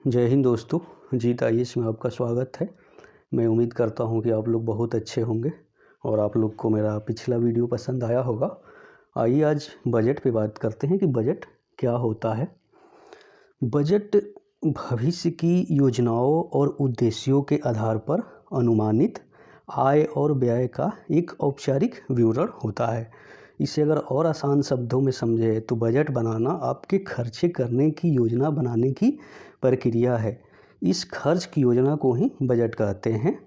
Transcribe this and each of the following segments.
जय हिंद दोस्तों। जीत आईएएस में आपका स्वागत है। मैं उम्मीद करता हूं कि आप लोग बहुत अच्छे होंगे और आप लोग को मेरा पिछला वीडियो पसंद आया होगा। आइए आज बजट पे बात करते हैं कि बजट क्या होता है। बजट भविष्य की योजनाओं और उद्देश्यों के आधार पर अनुमानित आय और व्यय का एक औपचारिक विवरण होता है। इसे अगर और आसान शब्दों में समझे तो बजट बनाना आपके खर्चे करने की योजना बनाने की प्रक्रिया है। इस खर्च की योजना को ही बजट कहते हैं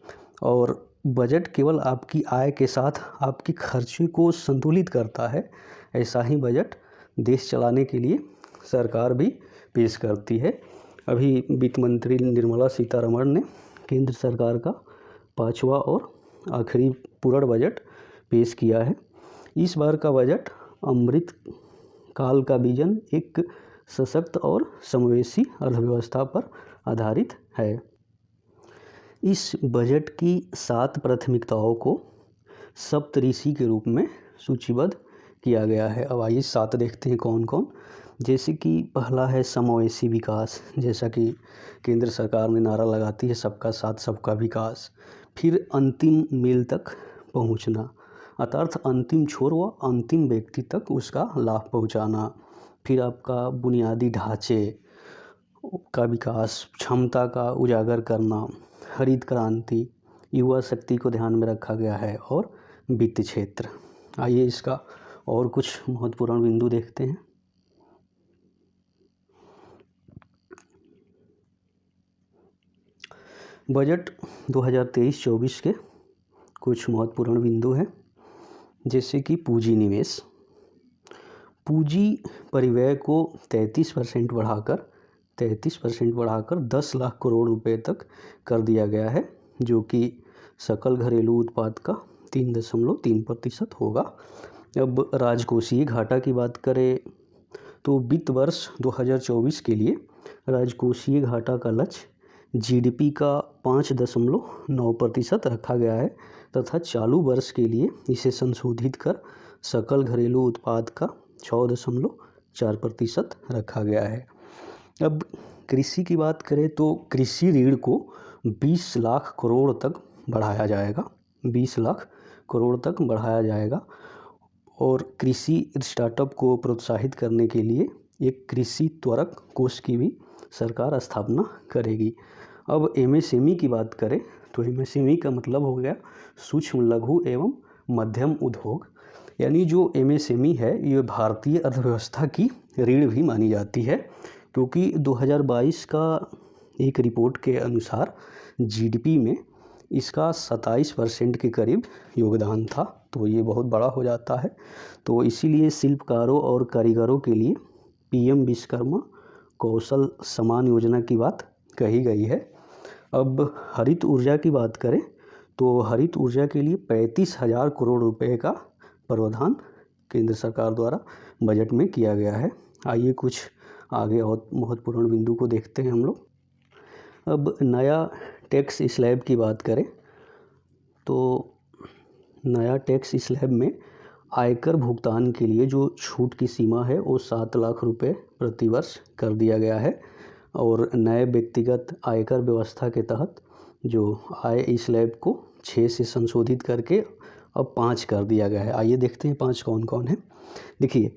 और बजट केवल आपकी आय के साथ आपके खर्चे को संतुलित करता है। ऐसा ही बजट देश चलाने के लिए सरकार भी पेश करती है। अभी वित्त मंत्री निर्मला सीतारमण ने केंद्र सरकार का 5वां और आखिरी पूर्ण बजट पेश किया है। इस बार का बजट अमृत काल का विजन, एक सशक्त और समावेशी अर्थव्यवस्था पर आधारित है। इस बजट की 7 प्राथमिकताओं को सप्तऋषि के रूप में सूचीबद्ध किया गया है। अब आइए 7 देखते हैं कौन कौन। जैसे कि पहला है समावेशी विकास, जैसा कि केंद्र सरकार ने नारा लगाती है सबका साथ सबका विकास। फिर अंतिम मील तक पहुंचना, अर्थात अंतिम छोर व अंतिम व्यक्ति तक उसका लाभ पहुंचाना। फिर आपका बुनियादी ढांचे का विकास, क्षमता का उजागर करना, हरित क्रांति, युवा शक्ति को ध्यान में रखा गया है और वित्त क्षेत्र। आइए इसका और कुछ महत्वपूर्ण बिंदु देखते हैं। बजट 2023-24 के कुछ महत्वपूर्ण बिंदु हैं, जैसे कि पूंजी निवेश। पूंजी परिव्यय को 33% बढ़ाकर 10 लाख करोड़ रुपए तक कर दिया गया है, जो कि सकल घरेलू उत्पाद का 3.3% होगा। अब राजकोषीय घाटा की बात करें तो वित्त वर्ष 2024 के लिए राजकोषीय घाटा का लक्ष्य जीडीपी का 5.9% रखा गया है तथा चालू वर्ष के लिए इसे संशोधित कर सकल घरेलू उत्पाद का 6.4% रखा गया है। अब कृषि की बात करें तो कृषि ऋण को 20 लाख करोड़ तक बढ़ाया जाएगा, 20 लाख करोड़ तक बढ़ाया जाएगा। और कृषि स्टार्टअप को प्रोत्साहित करने के लिए एक कृषि त्वरक कोष की भी सरकार स्थापना करेगी। अब एमएसएमई की बात करें तो एमएसएमई का मतलब हो गया सूक्ष्म लघु एवं मध्यम उद्योग, यानी जो एमएसएमई है ये भारतीय अर्थव्यवस्था की रीढ़ भी मानी जाती है, क्योंकि 2022 का एक रिपोर्ट के अनुसार जीडीपी में इसका 27% के करीब योगदान था, तो ये बहुत बड़ा हो जाता है। तो इसीलिए शिल्पकारों और कारीगरों के लिए पीएम विश्वकर्मा कौशल सम्मान योजना की बात कही गई है। अब हरित ऊर्जा की बात करें तो हरित ऊर्जा के लिए 35,000 करोड़ रुपए का प्रावधान केंद्र सरकार द्वारा बजट में किया गया है। आइए कुछ आगे और महत्वपूर्ण बिंदु को देखते हैं हम लोग। अब नया टैक्स स्लैब की बात करें तो नया टैक्स स्लैब में आयकर भुगतान के लिए जो छूट की सीमा है वो 7 लाख रुपए प्रतिवर्ष कर दिया गया है और नए व्यक्तिगत आयकर व्यवस्था के तहत जो आय स्लैब को 6 से संशोधित करके अब 5 कर दिया गया है। आइए देखते हैं 5 कौन कौन है। देखिए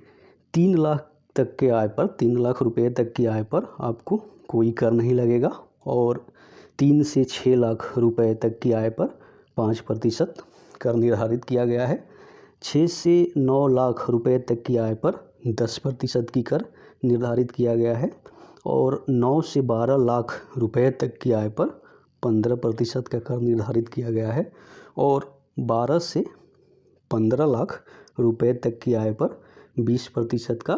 3 लाख तक के आय पर, 3 लाख रुपए तक की आय पर आपको कोई कर नहीं लगेगा और 3 से 6 लाख रुपए तक की आय पर 5% कर निर्धारित किया गया है। 6 से 9 लाख रुपए तक की आय पर 10% की कर निर्धारित किया गया है और 9 से 12 लाख रुपए तक की आय पर 15% का कर निर्धारित किया गया है और 12 से 15 लाख रुपए तक की आय पर 20% का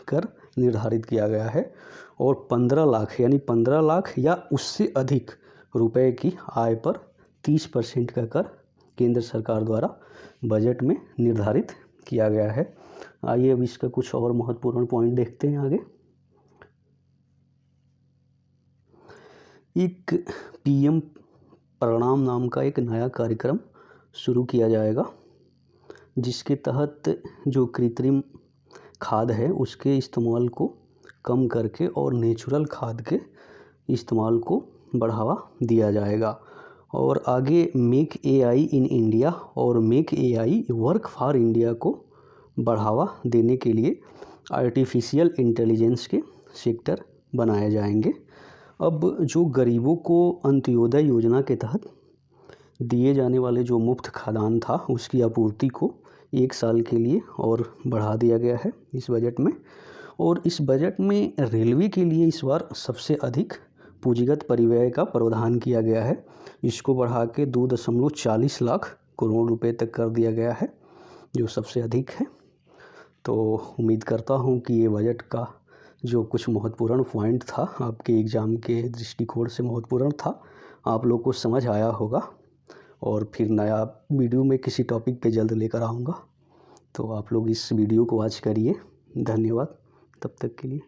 कर निर्धारित किया गया है और 15 लाख यानी 15 लाख या उससे अधिक रुपए की आय पर 30% का कर केंद्र सरकार द्वारा बजट में निर्धारित किया गया है। आइए अब इसका कुछ और महत्वपूर्ण पॉइंट देखते हैं आगे। एक पीएम परिणाम नाम का एक नया कार्यक्रम शुरू किया जाएगा, जिसके तहत जो कृत्रिम खाद है उसके इस्तेमाल को कम करके और नेचुरल खाद के इस्तेमाल को बढ़ावा दिया जाएगा। और आगे मेक एआई इन इंडिया और make AI work for India को बढ़ावा देने के लिए आर्टिफिशियल इंटेलिजेंस के सेक्टर बनाए जाएंगे। अब जो गरीबों को अंत्योदय योजना के तहत दिए जाने वाले जो मुफ्त खाद्यान्न था उसकी आपूर्ति को 1 साल के लिए और बढ़ा दिया गया है इस बजट में। और इस बजट में रेलवे के लिए इस बार सबसे अधिक पूंजीगत परिव्यय का प्रावधान किया गया है। इसको बढ़ा के 2.40 लाख करोड़ रुपए तक कर दिया गया है, जो सबसे अधिक है। तो उम्मीद करता हूँ कि ये बजट का जो कुछ महत्वपूर्ण पॉइंट था, आपके एग्ज़ाम के दृष्टिकोण से महत्वपूर्ण था, आप लोग को समझ आया होगा। और फिर नया वीडियो में किसी टॉपिक पे जल्द लेकर आऊँगा। तो आप लोग इस वीडियो को वॉच करिए। धन्यवाद तब तक के लिए।